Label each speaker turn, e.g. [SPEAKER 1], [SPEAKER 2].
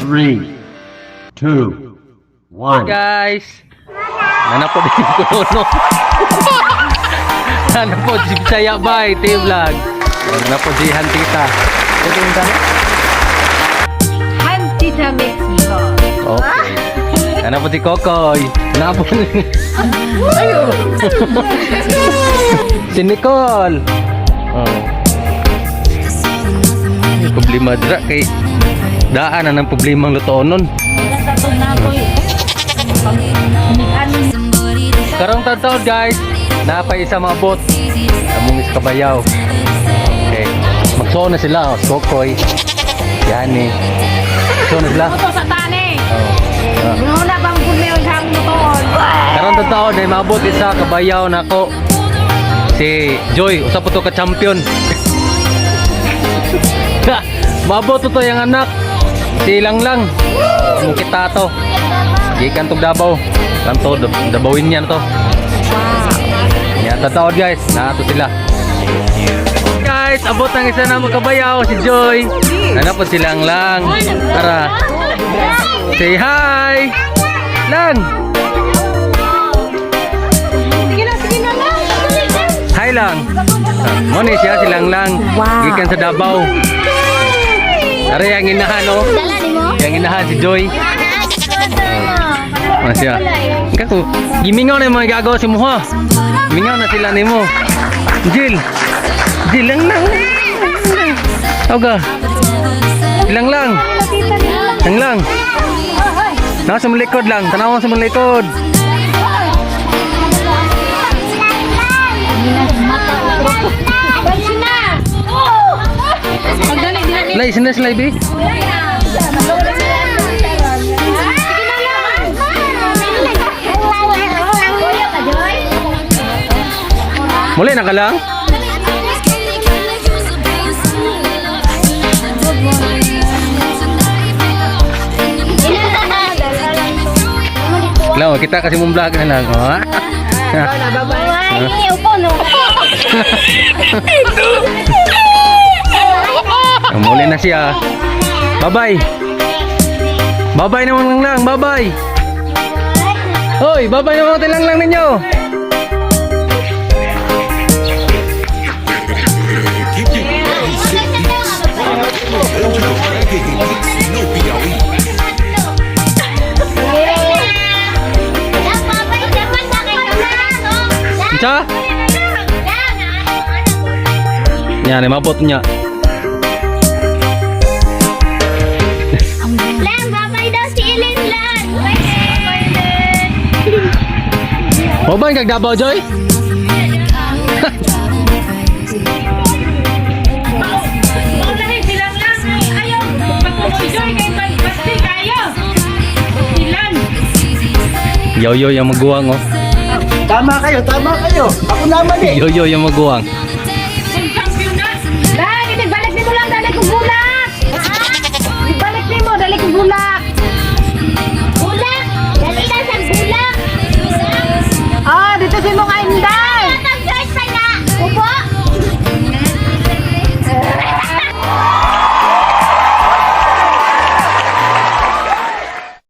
[SPEAKER 1] 3, 2, 1.
[SPEAKER 2] Guys, nanapod din ko no. Nanapod si Bisaya Bay, T-Vlog. Nanapod si Hantita. Ito yung tama?
[SPEAKER 3] Hantita makes me hot.
[SPEAKER 2] Okay. Nanapod si Kokoy. Nanapod si Nicole. Oh. May problema dra kay daan na ng problema ang lutoon nun. Karong taon guys, napay isa mga bot. Among iskabayaw. Okay. Magsuo na sila, Kokoy. Yan eh. Magsuo na sila.
[SPEAKER 3] Ito sa tani.
[SPEAKER 2] Oh.
[SPEAKER 3] Muna bang pumeo sa among lutoon?
[SPEAKER 2] Karong taon ay mabot isa kabayaw nako. Si Joy, usa po to ka champion. Mabot to yung anak. Si Langlang. Mung kita to. Gikan tog Davao. Kanto Dabawin niya to. Yan tataod guys. Nato sila. Guys, abot ang isa na magkabayaw si Joy. Nanapod si Langlang. Tara. Say hi. Lang. Hi lang. Moni siya si Langlang. Gikan sa Davao. Tara yang inahan oh. Yang inahan si Joy. Masya. Kako, gimingaw na yung mga gagawa si Muha. Gimingaw na sila ni mo. Jill. Jill lang. Oga. Lang. Lang. Nasa mga likod lang. Tanawan sa mga likod. Lay, sini selai bi. Mulai na ka lang? Lang, kita kasih mumblog na lang. Oh. Mulai na siya. Bye-bye. Bye-bye naman lang. Bye-bye. Hoy, bye-bye naman lang ninyo. Isa? Yan, mabot niya.
[SPEAKER 4] Lang, babay daw si Ilin lang.
[SPEAKER 2] Babay kag Davao, Joy? Yo-yo yang maguwang oh.
[SPEAKER 1] Tama kayo. Ako naman eh.
[SPEAKER 2] Yo-yo yang maguwang.
[SPEAKER 3] Dali, balik ni mo lang, dali ko bulat. Balik ni mo, dali ko bulat.